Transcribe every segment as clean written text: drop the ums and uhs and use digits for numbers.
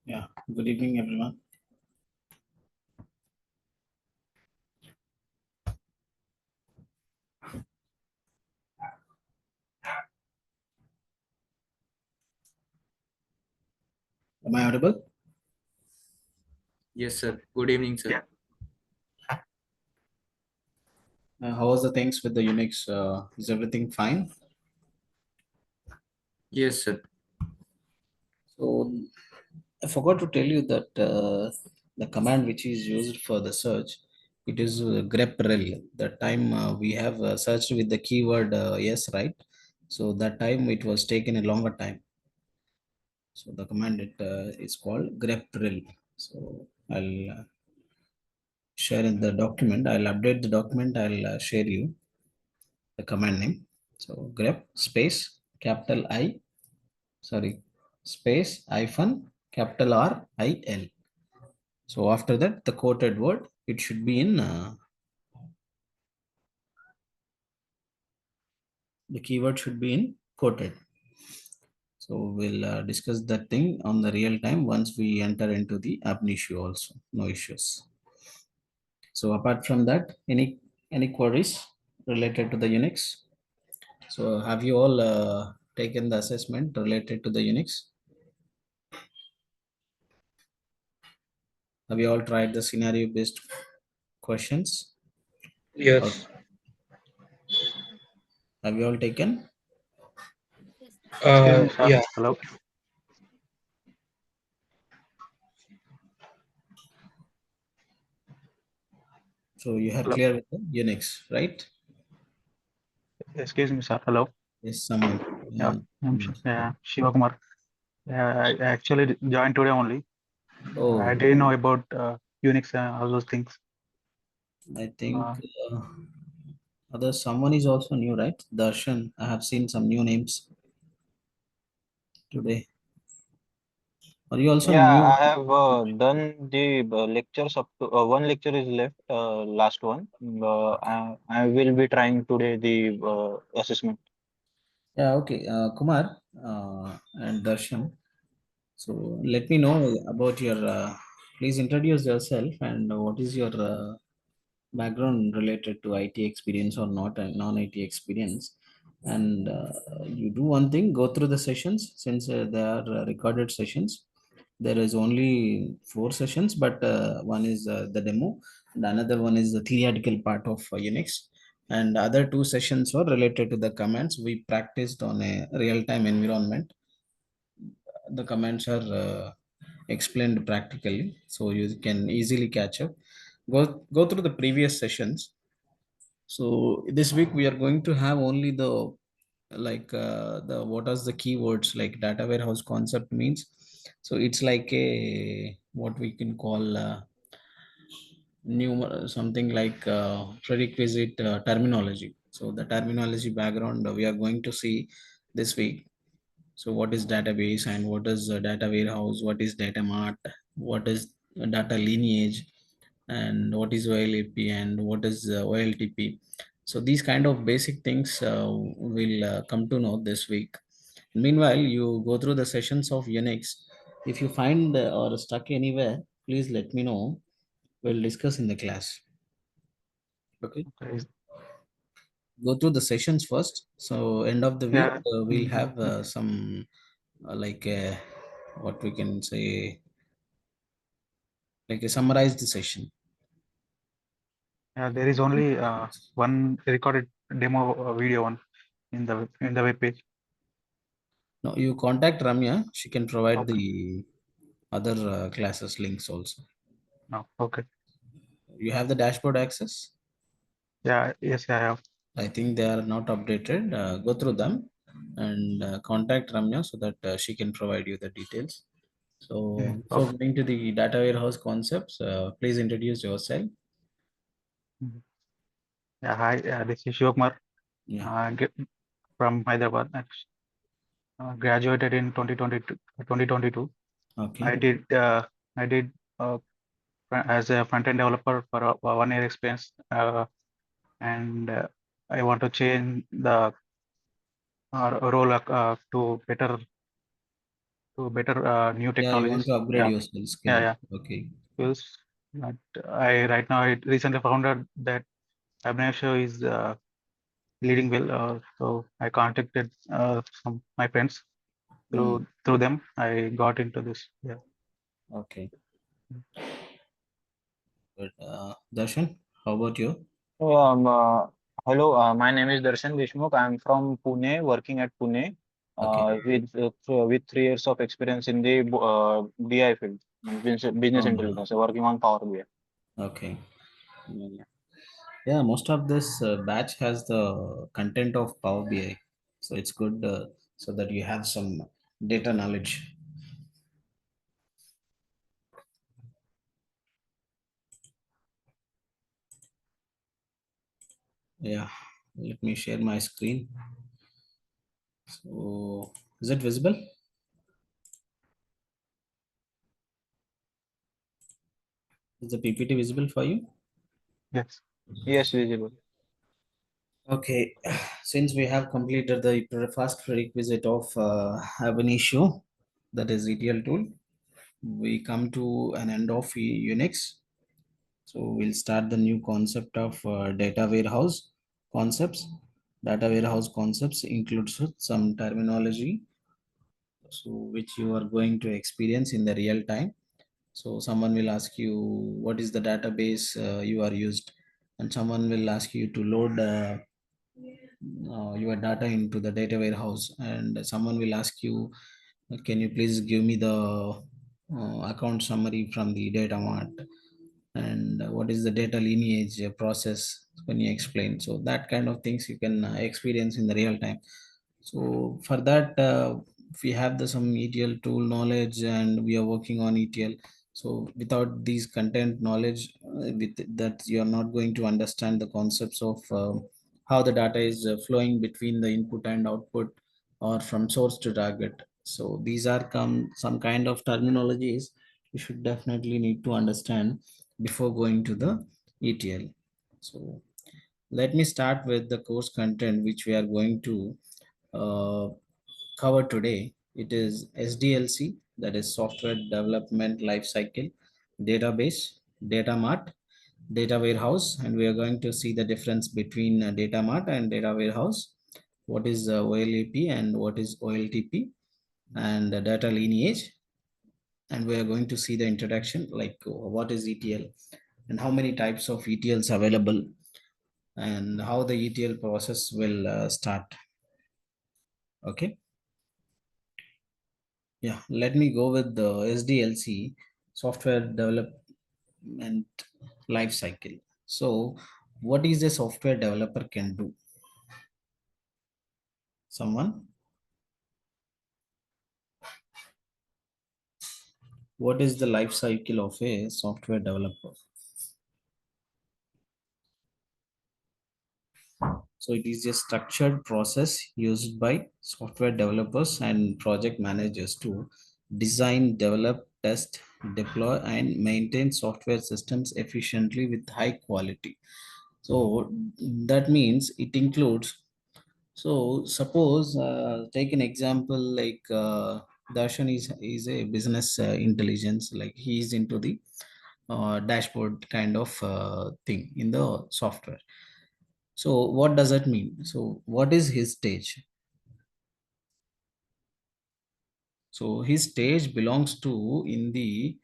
Yeah, good evening, everyone. Am I audible? Yes, sir. Good evening, sir. How was the things with the Unix? Is everything fine? Yes, sir. So I forgot to tell you that the command which is used for the search, it is greprel. That time we have searched with the keyword yes, right? So that time it was taken a longer time. So the command it is called greprel. So I'll share in the document. I'll update the document. I'll share you the command name. So grep space capital I, sorry, space hyphen capital RIL. So after that, the quoted word, it should be in the keyword should be in quoted. So we'll discuss that thing on the real time once we enter into the Abinitio also. No issues. So apart from that, any queries related to the Unix? So have you all taken the assessment related to the Unix? Have you all tried the scenario based questions? Or Yes. have you all taken? Excuse me, sir. Yeah. Hello. So you are Hello. clear with the Unix, right? Excuse me, sir. Hello. Yes, someone. Yeah, Kumar. Shiva Kumar. I actually joined today only. I Oh, didn't know about Unix and all those things. I think Uh, uh, other someone is also new, right? Darshan. I have seen some new names today. Are you also Yeah, new? I have done the lectures up to one lecture is left, last one. I will be trying today the assessment. Yeah, okay. Kumar and Darshan. So let me know about your. Please introduce yourself and what is your background related to IT experience or not, and non-IT experience. And you do one thing, go through the sessions since they are recorded sessions. There is only four sessions, but one is the demo, and another one is the theoretical part of Unix. And other two sessions were related to the commands we practiced on a real-time environment. The commands are explained practically, so you can easily catch up. Go through the previous sessions. So this week we are going to have only the the what are the keywords like data warehouse concept means. So it's like a what we can call new something like prerequisite terminology. So the terminology background we are going to see this week. So what is database and what is data warehouse? What is data mart? What is data lineage? And what is OLAP and what is OLTP? So these kind of basic things will come to know this week. Meanwhile, you go through the sessions of Unix. If you find or stuck anywhere, please let me know. We'll discuss in the class. Okay. okay. Go through the sessions first. So end of the week, Yeah. we'll mm, have some what we can say like a summarized session. yeah. There is only one recorded demo video one in the web page. No, you contact Ramya. She can provide Okay. the other classes links also. No. Okay. You have the dashboard access. Yeah. Yes, I have. I think they are not updated. Go through them and contact Ramya so that she can provide you the details. So before Okay. going to the data warehouse concepts, please introduce yourself. Mhm. Yeah. Hi. This is Shiva Kumar. Yeah. From Hyderabad. Graduated in 2022. I Okay. did. I did. As a front-end developer for a 1 year experience, and I want to change the role to better to better new Yeah, you want technologies. to upgrade Yeah, your skill yeah, skill. yeah. Okay. Skills. But I right now I recently found out that Abinitio is leading well. So I contacted some my friends Hmm. through them. I got into this. Yeah. Okay. Good. Darshan, how about you? So, hello, my name is Darshan Deshmukh. I'm from Pune, working at Pune, Okay. with 3 years of experience in the BI field, business Oh, intelligence, working on Power BI. okay. Yeah, yeah, most of this batch has the content of Power BI. So it's good so that you have some data knowledge. Yeah. Let me share my screen. So is it visible? Is the PPT visible for you? Yes. Yes, visible. Okay. Since we have completed the first prerequisite of Abinitio, that is ETL tool, we come to an end of Unix. So we'll start the new concept of data warehouse concepts. Data warehouse concepts includes some terminology, so which you are going to experience in the real time. So someone will ask you what is the database you are used, and someone will ask you to load your data into the data warehouse, and someone will ask you, can you please give me the account summary from the data mart, and what is the data lineage process when you explain. So that kind of things you can experience in the real time. So for that, we have the some ETL tool knowledge, and we are working on ETL. So without these content knowledge, with that you are not going to understand the concepts of how the data is flowing between the input and output, or from source to target. So these are some kind of terminologies you should definitely need to understand before going to the ETL. So let me start with the course content which we are going to uh, cover today. It is SDLC, that is Software Development Lifecycle, Database, Data Mart, Data Warehouse, and we are going to see the difference between Data Mart and Data Warehouse. What is OLAP and what is OLTP, and data lineage. And we are going to see the introduction, like what is ETL and how many types of ETLs available, and how the ETL process will start. Okay. Yeah, let me go with the SDLC, software development life cycle. So, what is a software developer can do? Someone, what is the life cycle of a software developer? So, it is a structured process used by software developers and project managers to design, develop, test, deploy, and maintain software systems efficiently with high quality. So, that means it includes. So suppose take an example like Darshan is a business intelligence, like he is into the dashboard kind of thing in the software. So what does that mean? So what is his stage? So his stage belongs to in the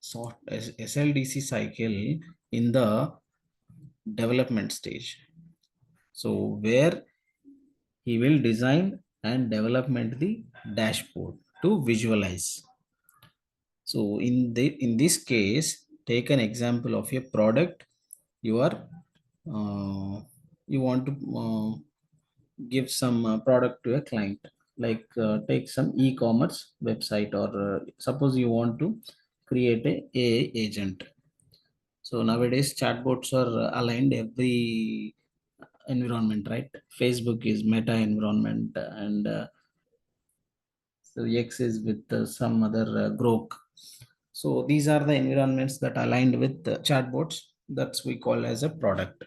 SLDC cycle in the development stage. So where he will design and development the dashboard to visualize. So in this case, take an example of a product. You are you want to give some product to a client. Like take some e-commerce website, or suppose you want to create a AI agent. So nowadays chatbots are aligned every environment, right? Facebook is Meta environment, and so X is with some other Grok. So these are the environments that aligned with the chatbots. That's we call as a product.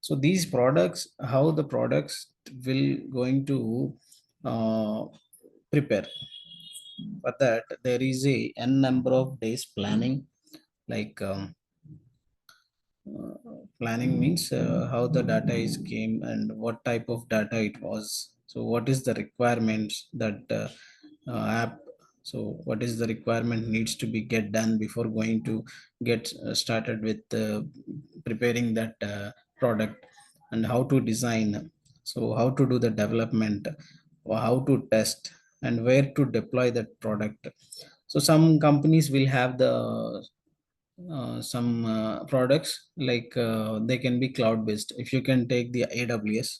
So these products, how the products will going to uh, prepare. For that, there is a n number of days planning, like planning means how the data is came and what type of data it was. So what is the requirements that app, so what is the requirement needs to be get done before going to get started with preparing that product, and how to design, so how to do the development, or how to test, and where to deploy that product. So some companies will have the some products like they can be cloud based. If you can take the AWS,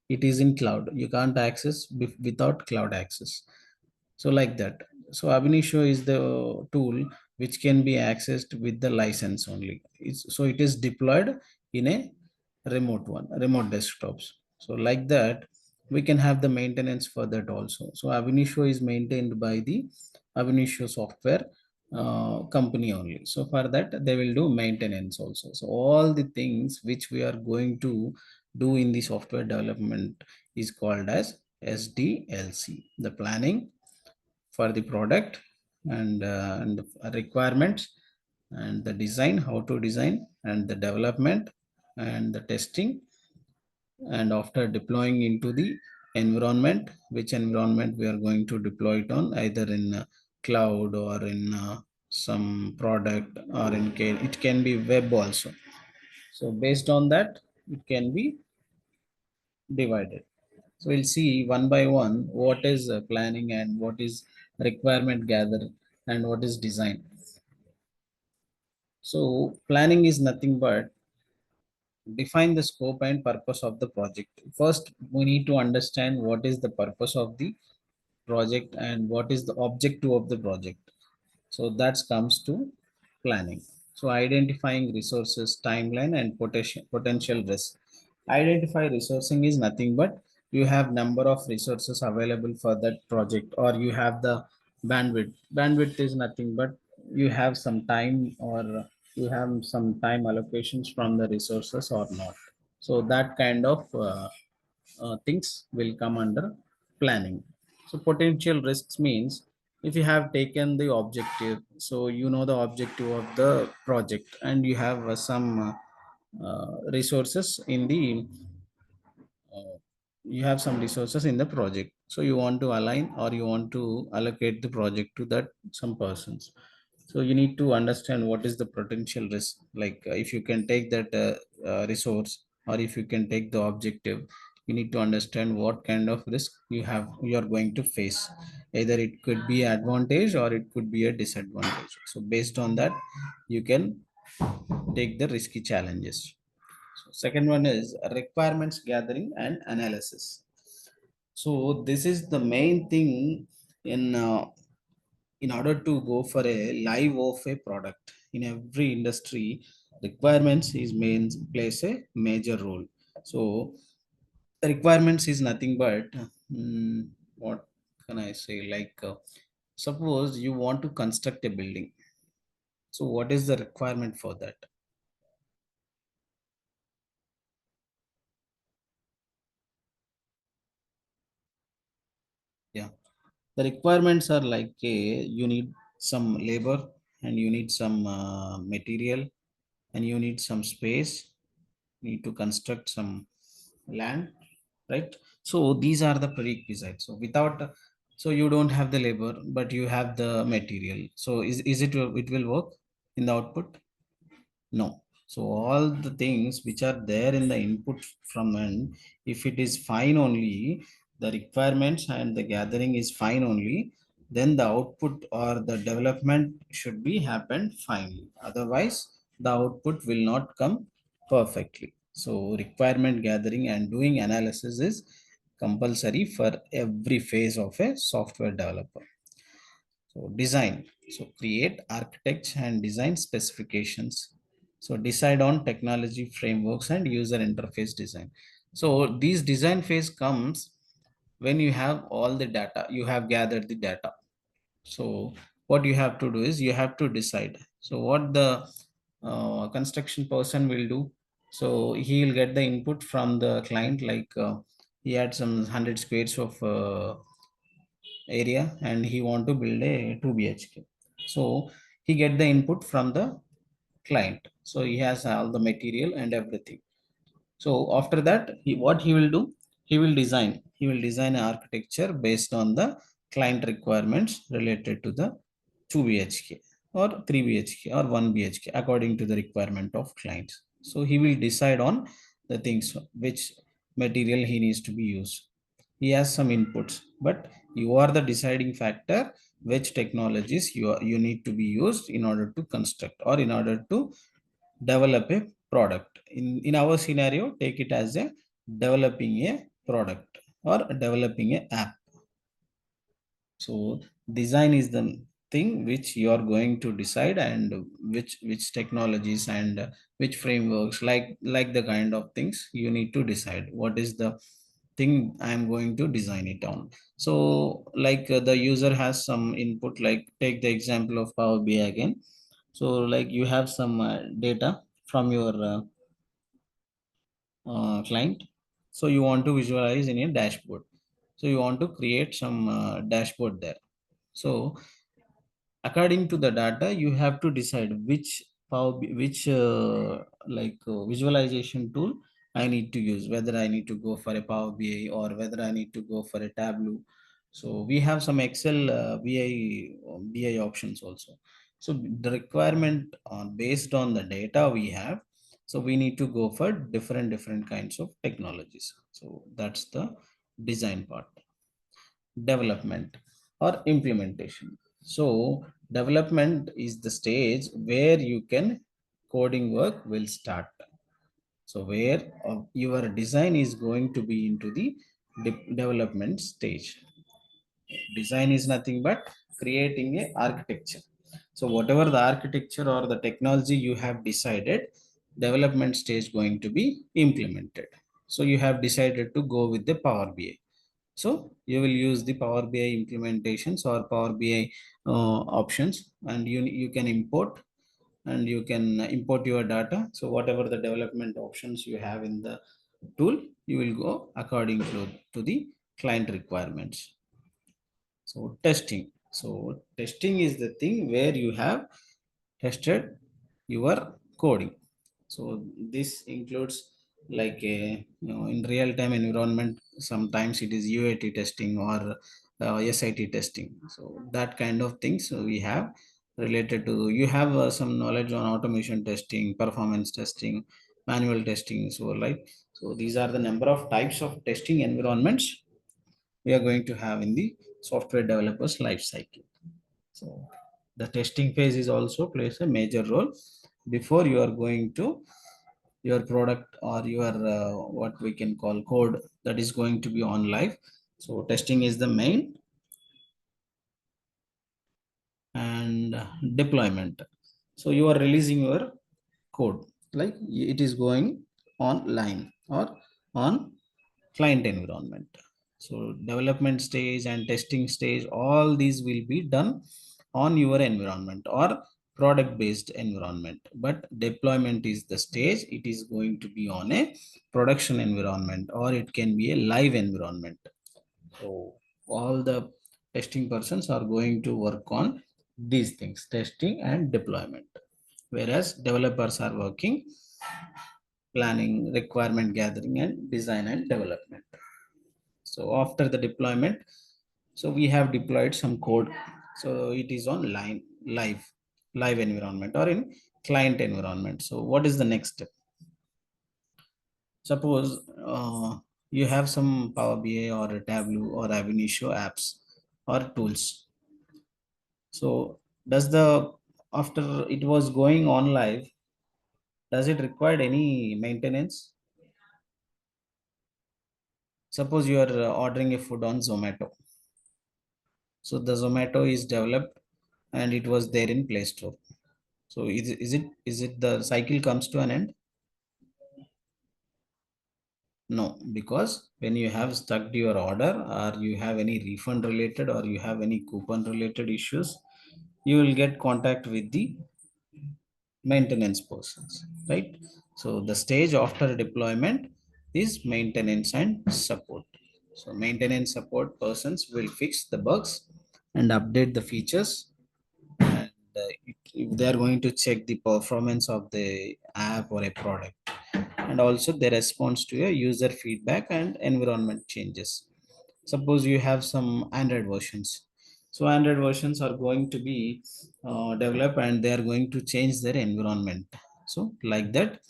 it is in cloud, you can't access without cloud access. So like that. So Abinitio is the tool which can be accessed with the license only. So it is deployed in a remote desktops. So like that, we can have the maintenance for that also. So Abinitio is maintained by the Abinitio software company only. So for that, they will do maintenance also. So all the things which we are going to do in the software development is called as SDLC, the planning for the product, and the requirements, and the design, how to design, and the development, and the testing, and after deploying into the environment, which environment we are going to deploy it on, either in cloud or in some product, or it can be web also. So based on that, it can be divided. So we'll see one by one what is planning, and what is requirement gather, and what is design. So planning is nothing but define the scope and purpose of the project. First, we need to understand what is the purpose of the project and what is the objective of the project. So that comes to planning. So identifying resources, timeline, and potential risk. Identify resourcing is nothing but you have number of resources available for that project, or you have the bandwidth. Bandwidth is nothing but you have some time, or you have some time allocations from the resources or not. So that kind of things will come under planning. So potential risks means if you have taken the objective, so you know the objective of the project, and you have some resources in the you have some resources in the project, so you want to align, or you want to allocate the project to that some persons. So you need to understand what is the potential risk, like if you can take that resource, or if you can take the objective, you need to understand what kind of risk you are going to face. Either it could be advantage, or it could be a disadvantage. So based on that, you can take the risky challenges. So second one is requirements gathering and analysis. So this is the main thing in order to go for a live of a product in every industry. Requirements is main plays a major role. So requirements is nothing but what can I say, like suppose you want to construct a building. So what is the requirement for that? Yeah, the requirements are like you need some labor, and you need some material, and you need some space, need to construct some land, right? So these are the prerequisites. So without so you don't have the labor, but you have the material. So is it it will work in the output? No. So all the things which are there in the input from end, if it is fine only, the requirements and the gathering is fine only, then the output or the development should be happened finely. Otherwise, the output will not come perfectly. So requirement gathering and doing analysis is compulsory for every phase of a software developer. So design. So create architects and design specifications. So decide on technology frameworks and user interface design. So these design phase comes when you have all the data, you have gathered the data. So what you have to do is you have to decide. So what the construction person will do. So he will get the input from the client, like he had some 100 squares of area and he want to build a 2 bhk. So he get the input from the client, so he has all the material and everything. So after that, what he will do, he will design an architecture based on the client requirements related to the 2 bhk or 3 bhk or 1 bhk according to the requirement of clients. So he will decide on the things which material he needs to be used. He has some inputs, but you are the deciding factor which technologies you need to be used in order to construct or in order to develop a product. In our scenario, take it as a developing a product or developing a app. So design is the thing which you are going to decide, and which technologies and which frameworks, like the kind of things you need to decide what is the thing I am going to design it on. So like the user has some input, like take the example of Power BI again. So like you have some data from your client. So you want to visualize in a dashboard. So you want to create some dashboard there. So according to the data, you have to decide which visualization tool I need to use, whether I need to go for a Power BI or whether I need to go for a Tableau. So we have some Excel BI options also. So the requirement based on the data we have, so we need to go for different kinds of technologies. So that's the design part. Development or implementation. So development is the stage where you can coding work will start. So where your design is going to be into the development stage. Design is nothing but creating a architecture. So whatever the architecture or the technology you have decided, development stage going to be implemented. So you have decided to go with the Power BI. So you will use the Power BI implementations or Power BI options, and you can import, and you can import your data. So whatever the development options you have in the tool, you will go according to the client requirements. So testing. So testing is the thing where you have tested your coding. So this includes like a, in real time environment, sometimes it is UAT testing or SIT testing. So that kind of things we have related to, you have some knowledge on automation testing, performance testing, manual testing. So like, so these are the number of types of testing environments we are going to have in the software developers life cycle. So the testing phase is also plays a major role before you are going to your product or your what we can call code that is going to be on live. So testing is the main. And deployment. So you are releasing your code, like it is going online or on client environment. So development stage and testing stage, all these will be done on your environment or product based environment. But deployment is the stage, it is going to be on a production environment or it can be a live environment. So all the testing persons are going to work on these things, testing and deployment. Whereas developers are working planning, requirement gathering, and design and development. So after the deployment, so we have deployed some code. So it is on live environment or in client environment. So what is the next step? Suppose you have some Power BI or a Tableau or Abinitio apps or tools. So does the, after it was going on live, does it require any maintenance? Suppose you are ordering a food on Zomato. So the Zomato is developed and it was there in Play Store. So is it the cycle comes to an end? No, because when you have stuck your order or you have any refund related or you have any coupon related issues, you will get contact with the maintenance persons, right? So the stage after deployment is maintenance and support. So maintenance support persons will fix the bugs and update the features, and if they are going to check the performance of the app or a product, and also the response to a user feedback and environment changes. Suppose you have some Android versions. So Android versions are going to be developed and they are going to change their environment. So like that,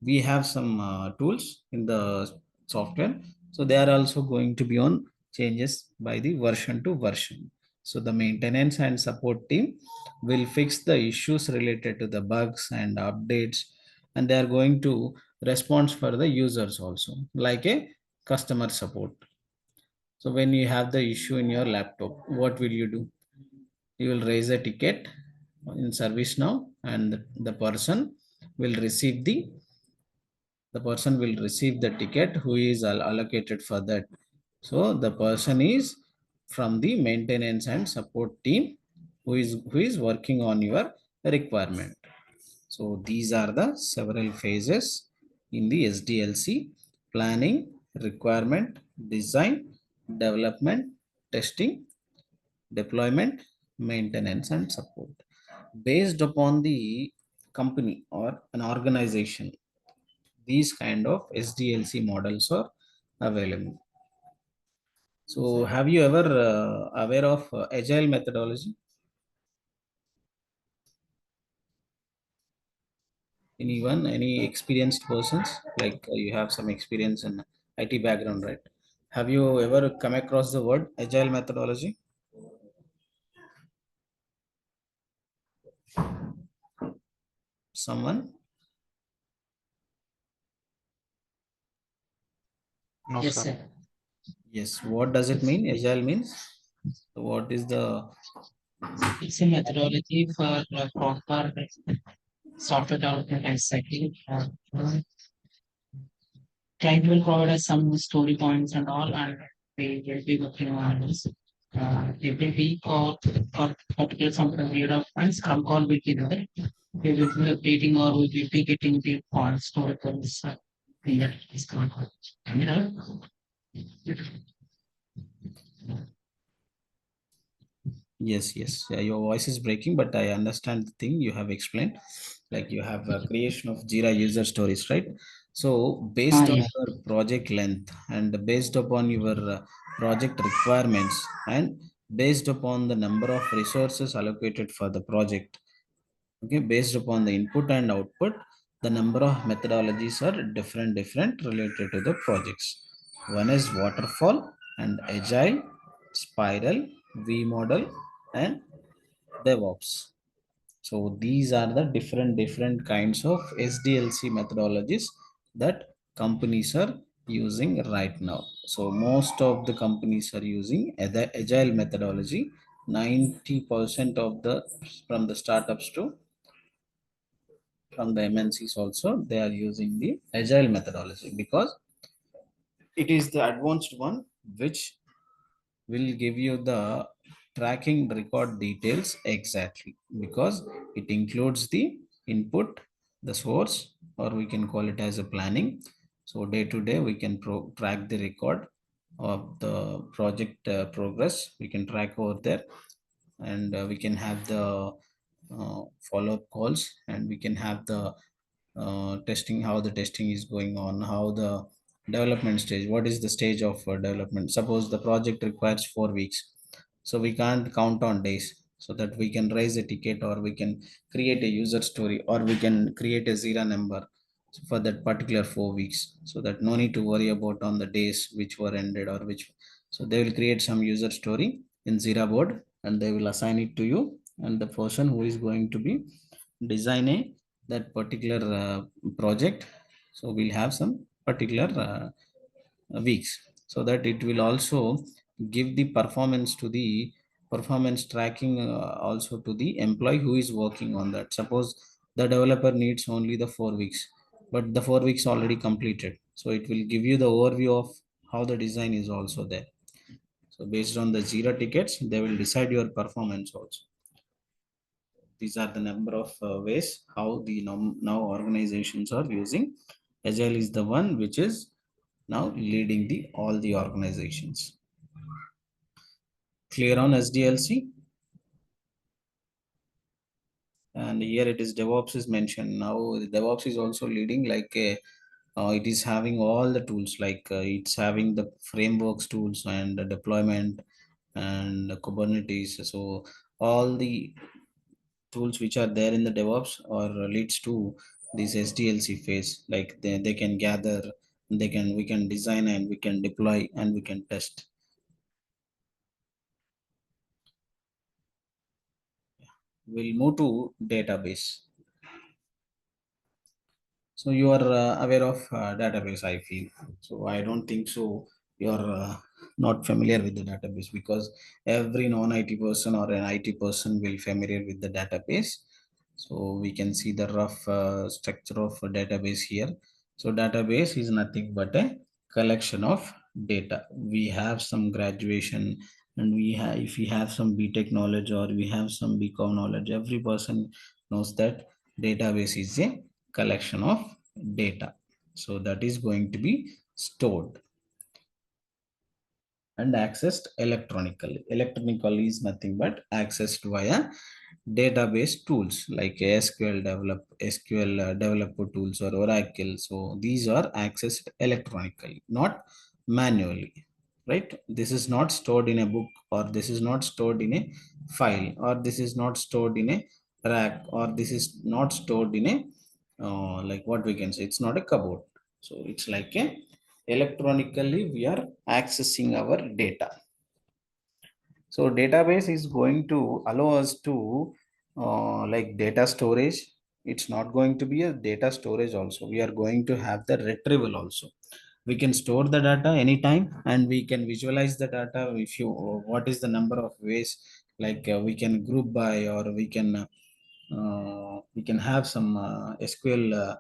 we have some tools in the software. So they are also going to be on changes by the version to version. So the maintenance and support team will fix the issues related to the bugs and updates, and they are going to respond for the users also, like a customer support. So when you have the issue in your laptop, what will you do? You will raise a ticket in service now, and the person will receive the ticket who is allocated for that. So the person is from the maintenance and support team who is working on your requirement. So these are the several phases in the SDLC: planning, requirement, design, development, testing, deployment, maintenance, and support. Based upon the company or an organization, these kind of SDLC models are available. So have you ever aware of agile methodology? Anyone, any experienced persons, like you have some experience in IT background, right? Have you ever come across the word agile methodology? Someone? No, Yes, sir. sir. Yes. What does it mean? Agile means what is the? It's a methodology for proper software development and cycling. Client will provide us some story points and all, and we will be working on this. Every week or particular some period of time, Scrum call will be there. We will be updating or we will be getting the story points in that Scrum call. Yes, yes. Yeah, your voice is breaking, but I understand the thing you have explained. Like you have a creation of Jira user stories, right? So based on Yeah. your project length and based upon your project requirements and based upon the number of resources allocated for the project, okay, based upon the input and output, the number of methodologies are different related to the projects. One is waterfall and agile, spiral, V model, and DevOps. So these are the different kinds of SDLC methodologies that companies are using right now. So most of the companies are using the agile methodology. 90% of the from the startups to from the MNCs also, they are using the agile methodology because it is the advanced one which will give you the tracking record details exactly, because it includes the input, the source, or we can call it as a planning. So day to day we can track the record of the project progress, we can track over there, and we can have the follow-up calls, and we can have the testing, how the testing is going on, how the development stage, what is the stage of development. Suppose the project requires 4 weeks, so we can't count on days, so that we can raise a ticket or we can create a user story or we can create a zero number for that particular 4 weeks, so that no need to worry about on the days which were ended or which. So they will create some user story in Zira board and they will assign it to you, and the person who is going to be design a that particular project, so we'll have some particular weeks, so that it will also give the performance to the performance tracking also to the employee who is working on that. Suppose the developer needs only the 4 weeks, but the 4 weeks already completed, so it will give you the overview of how the design is also there. So based on the zero tickets, they will decide your performance also. These are the number of ways how the now organizations are using. Agile is the one which is now leading the all the organizations. Clear on SDLC? And here it is DevOps is mentioned. Now DevOps is also leading like a, it is having all the tools, like it's having the frameworks tools and the deployment and the Kubernetes. So all the tools which are there in the DevOps or leads to this SDLC phase. Like they can gather, we can design and we can deploy and we can test. We'll move to database. So you are aware of database, I feel. So I don't think so. You are not familiar with the database, because every non-IT person or an IT person will familiar with the database. So we can see the rough structure of a database here. So database is nothing but a collection of data. We have some graduation, and we have, if we have some BTech knowledge or we have some BCom knowledge, every person knows that database is a collection of data. So that is going to be stored and accessed electronically. Electronically is nothing but accessed via database tools like SQL developer tools or Oracle. So these are accessed electronically, not manually, right? This is not stored in a book, or this is not stored in a file, or this is not stored in a rack, or this is not stored in a like what we can say, it's not a cupboard. So it's like a electronically we are accessing our data. So database is going to allow us to like data storage. It's not going to be a data storage also. We are going to have the retrieval also. We can store the data anytime and we can visualize the data. If you, what is the number of ways, like we can group by, or we can have some SQL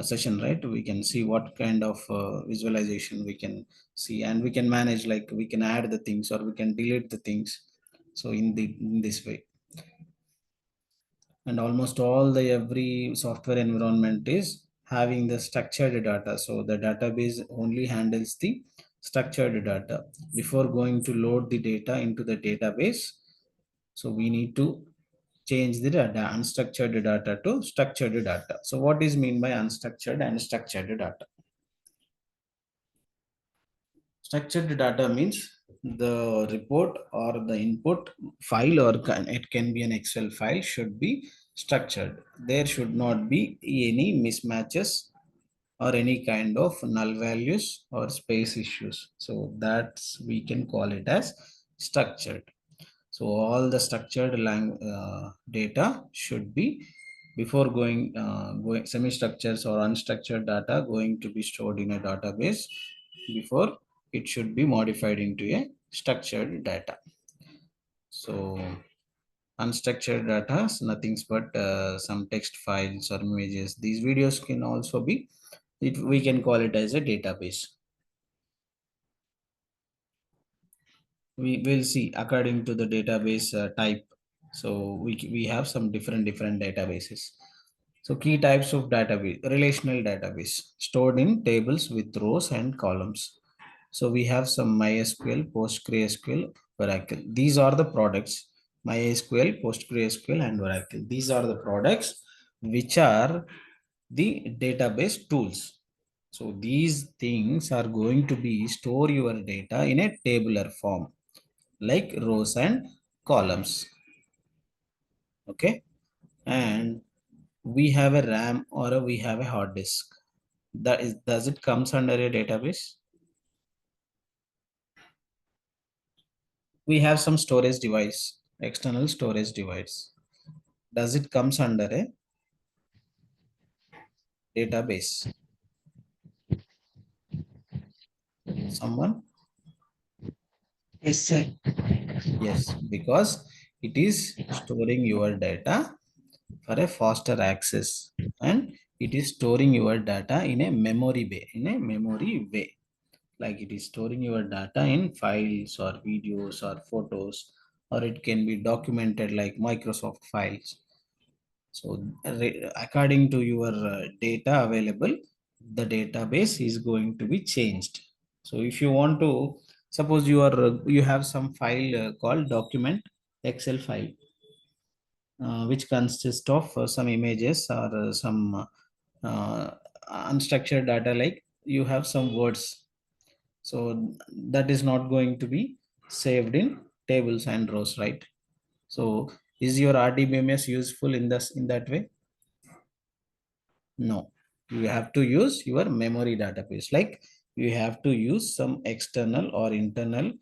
session, right? We can see what kind of visualization we can see, and we can manage, like we can add the things or we can delete the things. So in this way, and almost all the every software environment is having the structured data. So the database only handles the structured data. Before going to load the data into the database, so we need to change the data, unstructured data to structured data. So what is mean by unstructured and structured data? Structured data means the report or the input file, or it can be an Excel file, should be structured. There should not be any mismatches or any kind of null values or space issues. So that's, we can call it as structured. So all the structured data should be, before going semi-structures or unstructured data going to be stored in a database, before it should be modified into a structured data. So unstructured data is nothing but some text files or images. These videos can also be, we can call it as a database. We will see according to the database type. So we have some different databases. So key types of database: relational database, stored in tables with rows and columns. So we have some MySQL, PostgreSQL, Oracle. These are the products. MySQL, PostgreSQL, and Oracle. These are the products which are the database tools. So these things are going to be store your data in a tabular form, like rows and columns. Okay. And we have a RAM or we have a hard disk. That is, does it comes under a database? We have some storage device, external storage device. Does it comes under a database? Someone? Yes, sir. Yes, because it is storing your data for a faster access, and it is storing your data in a memory way, like it is storing your data in files or videos or photos, or it can be documented like Microsoft files. So according to your data available, the database is going to be changed. So if you want to, suppose you have some file called document Excel file, which consists of some images or some unstructured data, like you have some words. So that is not going to be saved in tables and rows, right? So is your RDBMS useful in this, in that way? No, you have to use your memory database, like you have to use some external or internal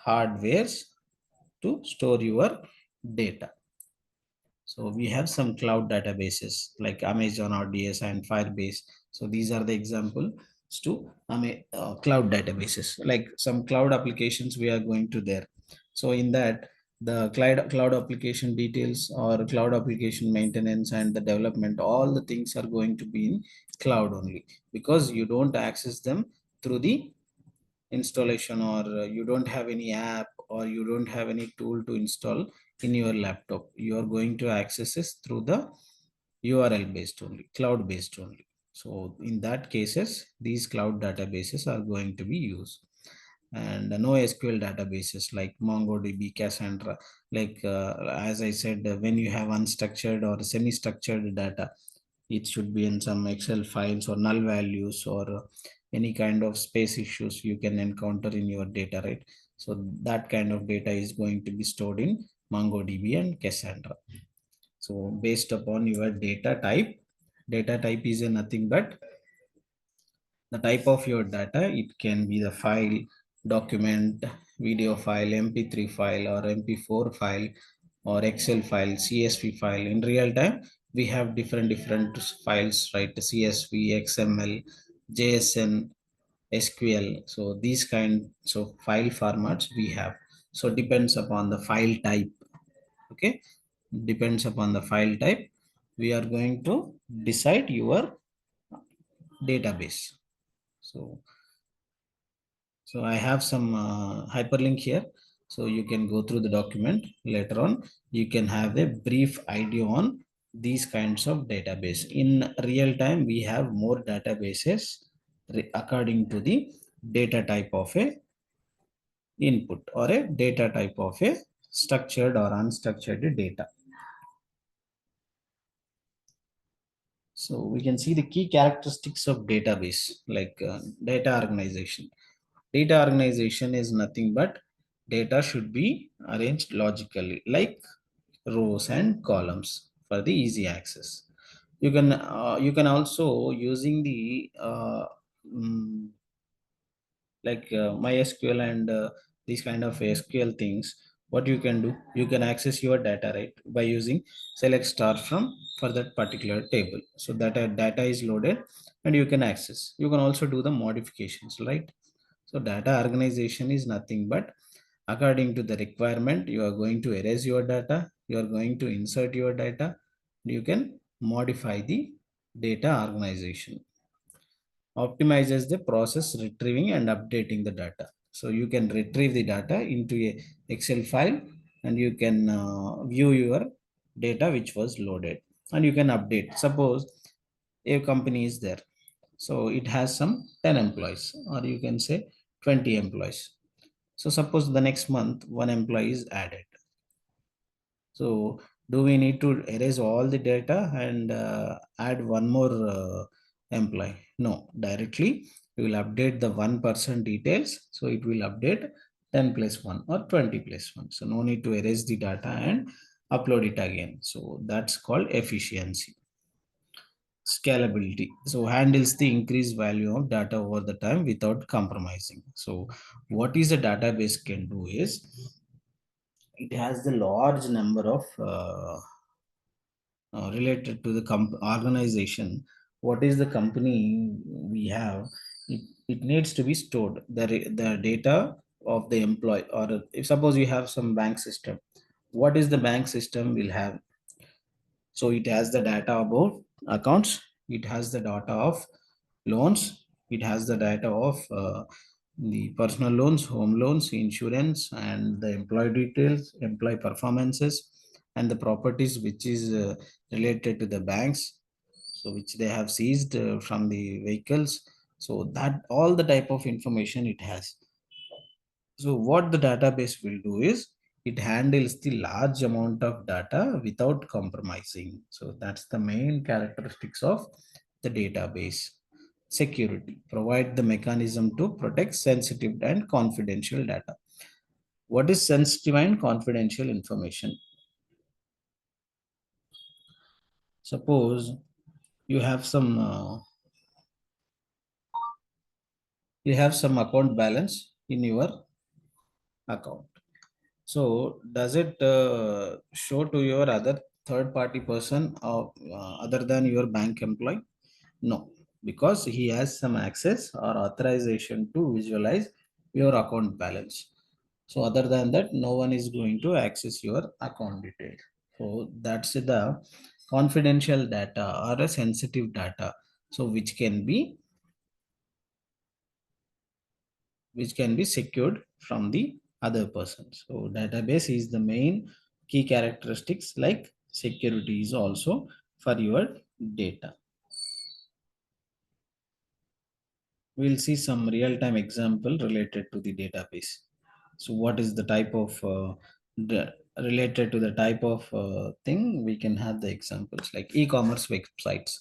hardwares to store your data. So we have some cloud databases like Amazon RDS and Firebase. So these are the examples to cloud databases. Like some cloud applications we are going to there. So in that, the cloud application details or cloud application maintenance and the development, all the things are going to be in cloud only, because you don't access them through the installation, or you don't have any app, or you don't have any tool to install in your laptop. You are going to access this through the URL based only, cloud based only. So in that cases, these cloud databases are going to be used. And no SQL databases like MongoDB, Cassandra, like as I said, when you have unstructured or semi-structured data, it should be in some Excel files or null values, or any kind of space issues you can encounter in your data, right? So that kind of data is going to be stored in MongoDB and Cassandra. So based upon your data type is a nothing but the type of your data. It can be the file, document, video file, mp3 file, or mp4 file, or Excel file, CSV file. In real time we have different files, right? CSV, XML, JSN, SQL. So these kinds of file formats we have. So depends upon the file type. Okay, depends upon the file type, we are going to decide your database. So so I have some hyperlink here, so you can go through the document. Later on you can have a brief idea on these kinds of database. In real time we have more databases according to the data type of a input, or a data type of a structured or unstructured data. So we can see the key characteristics of database, like data organization. Data organization is nothing but data should be arranged logically, like rows and columns for the easy access. You can also using the mm, like MySQL and these kind of SQL things. What you can do, you can access your data, right, by using select star from for that particular table. So that data is loaded and you can access. You can also do the modifications, right? So data organization is nothing but according to the requirement, you are going to erase your data, you are going to insert your data, you can modify the data organization. Optimizes the process retrieving and updating the data. So you can retrieve the data into a Excel file, and you can view your data which was loaded, and you can update. Suppose a company is there, so it has some 10 employees, or you can say 20 employees. So suppose the next month one employee is added. So do we need to erase all the data and add one more employee? No, directly we will update the 1% details. So it will update 10 plus 1 or 20 plus 1. So no need to erase the data and upload it again. So that's called efficiency. Scalability, so handles the increased value of data over the time without compromising. So what is a database can do is, it has the large number of related to the organization. What is the company we have, it needs to be stored the data of the employee. Or if suppose you have some bank system, what is the bank system will have? So it has the data about accounts, it has the data of loans, it has the data of the personal loans, home loans, insurance, and the employee details, employee performances, and the properties which is related to the banks. so which they have seized from the vehicles. So that all the type of information it has. So what the database will do is it handles the large amount of data without compromising. So that's the main characteristics of the database. Security, provide the mechanism to protect sensitive and confidential data. What is sensitive and confidential information? Suppose you have some account balance in your account. So does it show to your other third party person or other than your bank employee? No, because he has some access or authorization to visualize your account balance. So other than that, no one is going to access your account details. So that's the confidential data or a sensitive data. So which can be secured from the other person. So database is the main key characteristics, like security is also for your data. We'll see some real-time example related to the database. So what is the type of related to the type of thing, we can have the examples like e-commerce websites.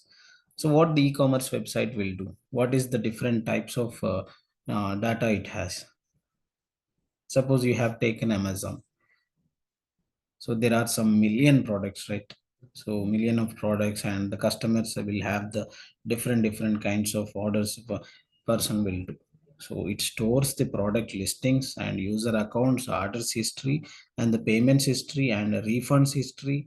So what the e-commerce website will do, what is the different types of data it has. Suppose you have taken Amazon. So there are some million products, right? So million of products, and the customers will have the different kinds of orders person will do. So it stores the product listings and user accounts, orders history, and the payments history, and the refunds history,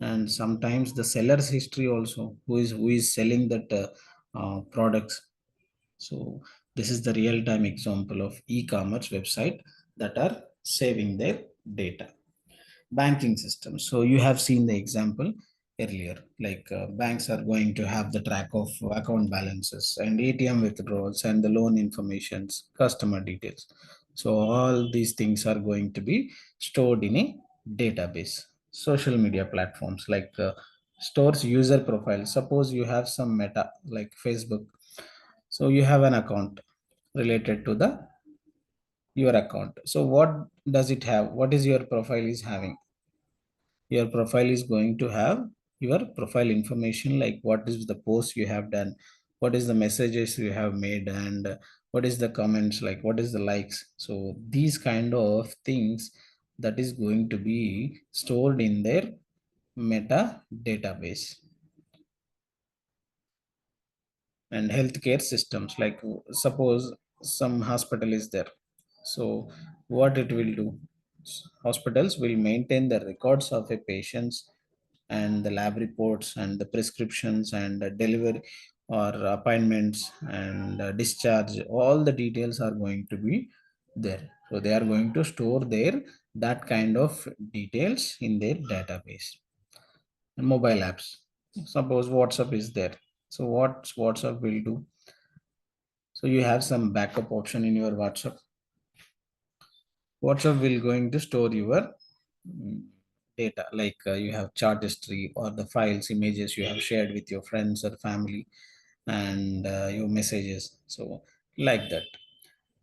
and sometimes the seller's history also, who is selling that products. So this is the real-time example of e-commerce website that are saving their data. Banking system. So you have seen the example earlier, like banks are going to have the track of account balances and ATM withdrawals and the loan informations, customer details. So all these things are going to be stored in a database. Social media platforms, like stores user profile. Suppose you have some meta like Facebook. So you have an account related to the your account. So what does it have? What is your profile is having? Your profile is going to have your profile information, like what is the post you have done, what is the messages you have made, and what is the comments, like what is the likes. So these kind of things that is going to be stored in their meta database. And healthcare systems, like suppose some hospital is there. So what it will do, hospitals will maintain the records of a patient's and the lab reports and the prescriptions and the delivery or appointments and discharge. All the details are going to be there. So they are going to store their that kind of details in their database. And mobile apps, suppose WhatsApp is there. So what WhatsApp will do, so you have some backup option in your WhatsApp. WhatsApp will going to store your mm, data, like you have chart history or the files, images you have shared with your friends or family, and your messages. So like that.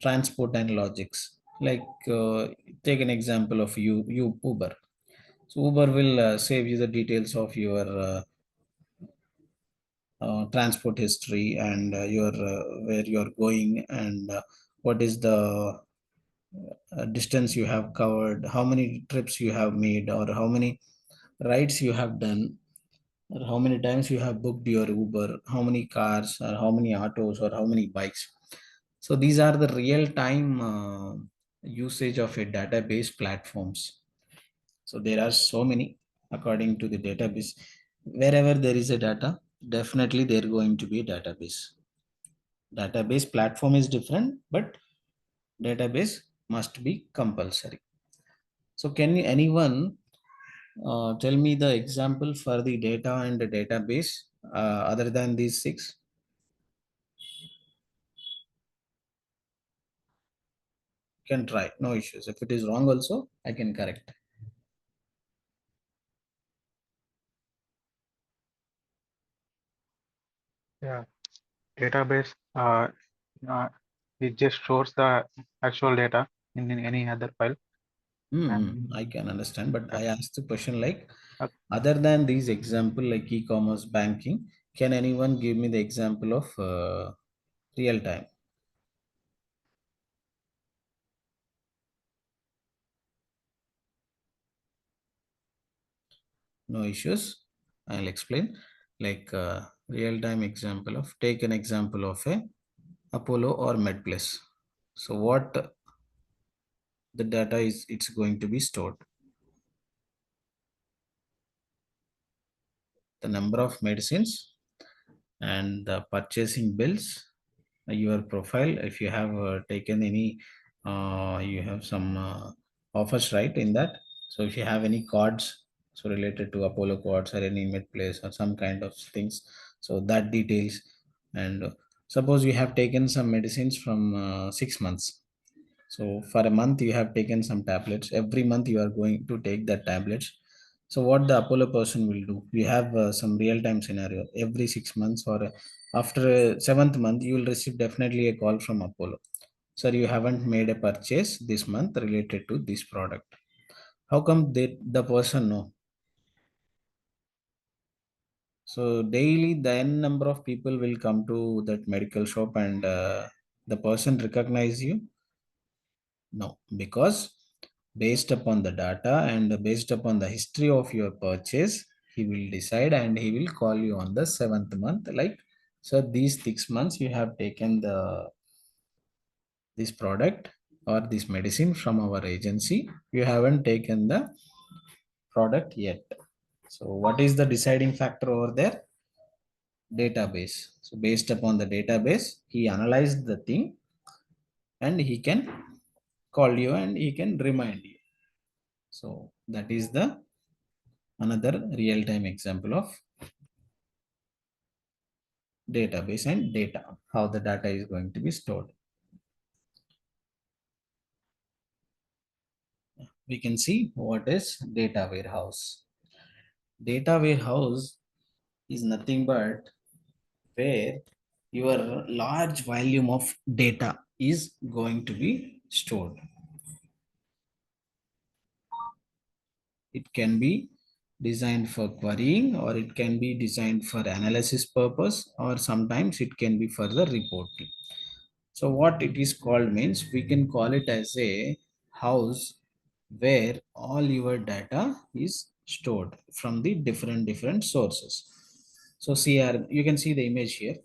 Transport and logics, like take an example of you Uber. So Uber will save you the details of your transport history, and your where you are going, and what is the distance you have covered, how many trips you have made, or how many rides you have done, or how many times you have booked your Uber, how many cars, or how many autos, or how many bikes. So these are the real time usage of a database platforms. So there are so many according to the database. Wherever there is a data, definitely there going to be a database. Database platform is different, but database must be compulsory. So can you, anyone tell me the example for the data and the database other than these six? Can try, no issues. If it is wrong also, I can correct. Yeah, database uh, it just stores the actual data in any other file. And I can understand, but yeah, I asked the question like, uh, other than these example like e-commerce banking, can anyone give me the example of real time? No issues. I'll explain. Like real time example of, take an example of a Apollo or MedPlus. So what the data is, it's going to be stored. The number of medicines and the purchasing bills, your profile, if you have taken any, you have some offers right in that. So if you have any cards, so related to Apollo cards or any mid place or some kind of things, so that details. And suppose you have taken some medicines from 6 months. So for a month you have taken some tablets. Every month you are going to take that tablets. So what the Apollo person will do? We have some real-time scenario. Every 6 months or after seventh month, you will receive definitely a call from Apollo. Sir, you haven't made a purchase this month related to this product. How come the person know? So daily, the n number of people will come to that medical shop and the person recognize you. No, because based upon the data and based upon the history of your purchase, he will decide and he will call you on the seventh month. Like, so these 6 months you have taken the this product or this medicine from our agency. You haven't taken the product yet. So what is the deciding factor over there? Database. So based upon the database, he analyzed the thing and he can call you and he can remind you. So that is the another real-time example of database and data, how the data is going to be stored. We can see what is data warehouse. Data warehouse is nothing but where your large volume of data is going to be stored. It can be designed for querying or it can be designed for analysis purpose or sometimes it can be for the reporting. So what it is called means we can call it as a house where all your data is stored from the different sources. So CRM, you can see the image here.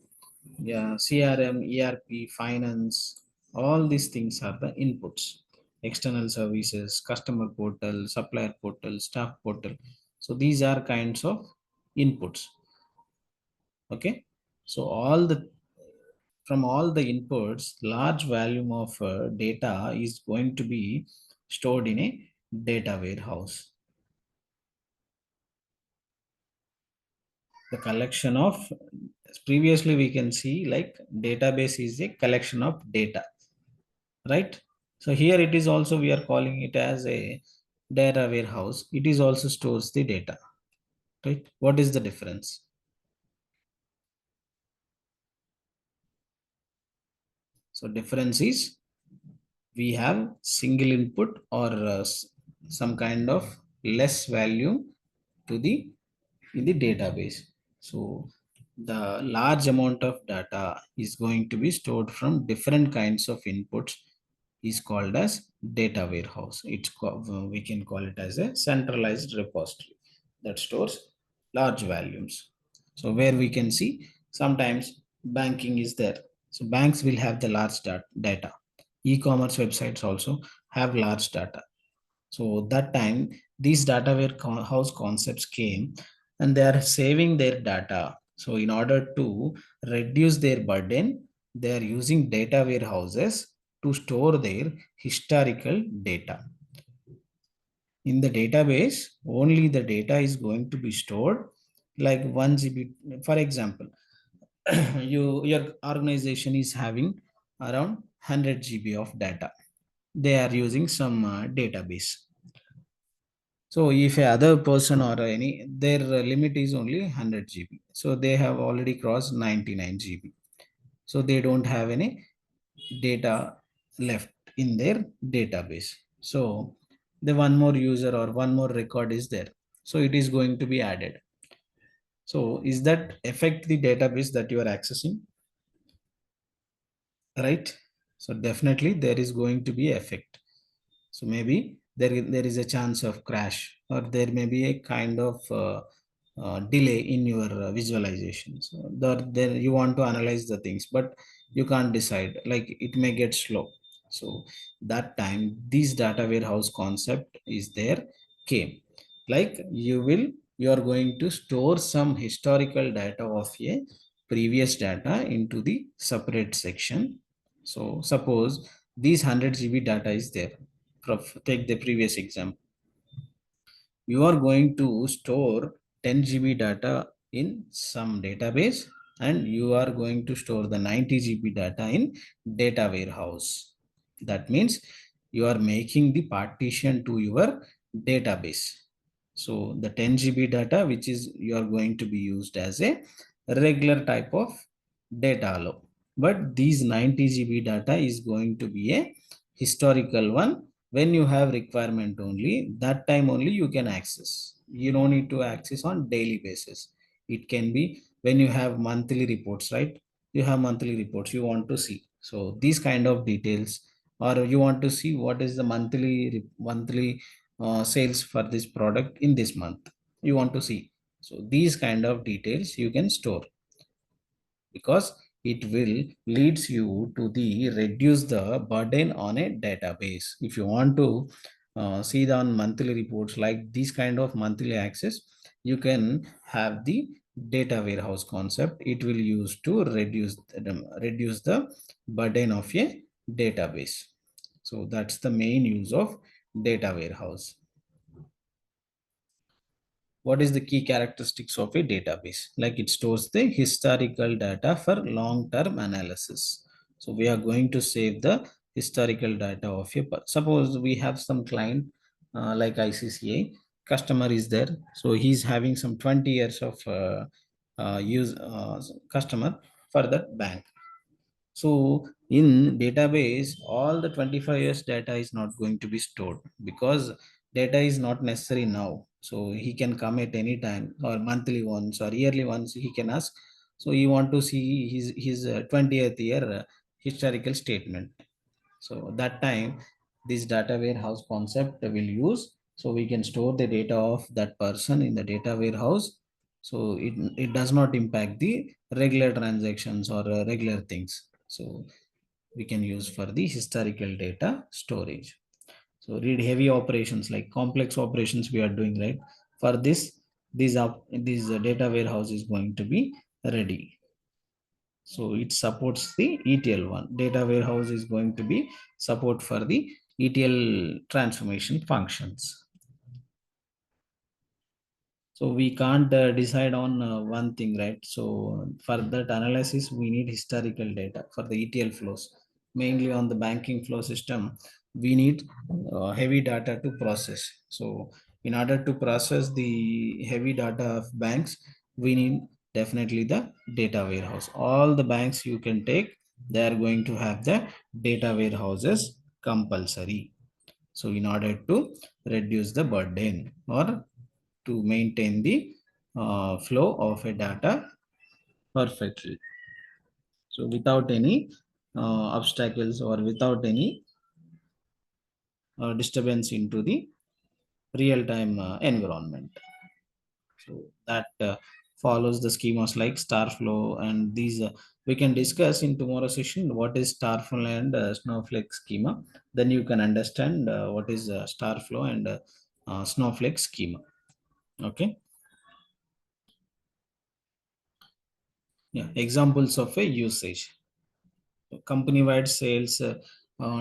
Yeah, CRM, ERP, finance, all these things are the inputs. External services, customer portal, supplier portal, staff portal. So these are kinds of inputs. Okay. So all the from all the inputs, large volume of data is going to be stored in a data warehouse. The collection of, previously we can see like database is a collection of data, right? So here it is also we are calling it as a data warehouse. It is also stores the data, right? What is the difference? So difference is we have single input or some kind of less value to the in the database. So the large amount of data is going to be stored from different kinds of inputs is called as data warehouse. We can call it as a centralized repository that stores large volumes. So where we can see sometimes banking is there. So banks will have the large data. E-commerce websites also have large data. So that time these data warehouse concepts came and they are saving their data. So in order to reduce their burden, they are using data warehouses to store their historical data. In the database, only the data is going to be stored like 1 GB. For example, your organization is having around 100 GB of data. They are using some database. So if a other person or any, their limit is only 100 GB. So they have already crossed 99 GB. So they don't have any data left in their database. So the one more user or one more record is there. So it is going to be added. So is that affect the database that you are accessing? Right? So definitely there is going to be effect. So maybe there is a chance of crash, or there may be a kind of delay in your visualization. So there you want to analyze the things, but you can't decide. Like it may get slow. So that time, this data warehouse concept is there came. Like you are going to store some historical data of a previous data into the separate section. So suppose these 100 GB data is there. Take the previous example. You are going to store 10 GB data in some database, and you are going to store the 90 GB data in data warehouse. That means you are making the partition to your database. So the 10 GB data, which is you are going to be used as a regular type of data allow. But these 90 GB data is going to be a historical one. When you have requirement only, that time only you can access. You don't need to access on daily basis. It can be when you have monthly reports, right? You have monthly reports you want to see. So these kind of details, or you want to see what is the monthly sales for this product in this month. You want to see. So these kind of details you can store, because it will leads you to the reduce the burden on a database. If you want to see the on monthly reports like this kind of monthly access, you can have the data warehouse concept. It will use to reduce the burden of a database. So that's the main use of data warehouse. What is the key characteristics of a database? Like it stores the historical data for long-term analysis. So we are going to save the historical data of a suppose we have some client like ICCA customer is there. So he's having some 20 years of use customer for that bank. So in database, all the 25 years data is not going to be stored, because data is not necessary now. So he can come at any time, or monthly once or yearly once he can ask. So you want to see his 20th year historical statement. So that time, this data warehouse concept will use. So we can store the data of that person in the data warehouse. So it does not impact the regular transactions or regular things. So we can use for the historical data storage. So read heavy operations like complex operations we are doing, right? For this, these data warehouse is going to be ready. So it supports the ETL one. Data warehouse is going to be support for the ETL transformation functions. So we can't decide on one thing, right? So for that analysis, we need historical data for the ETL flows. Mainly on the banking flow system, we need heavy data to process. So in order to process the heavy data of banks, we need definitely the data warehouse. All the banks you can take, they are going to have the data warehouses compulsory. So in order to reduce the burden, or to maintain the flow of a data perfectly. So without any obstacles, or without any disturbance into the real-time environment. So that follows the schemas like star flow, and these we can discuss in tomorrow session what is star flow and snowflake schema. Then you can understand what is star flow and snowflake schema. Okay. Yeah. Examples of a usage. Company-wide sales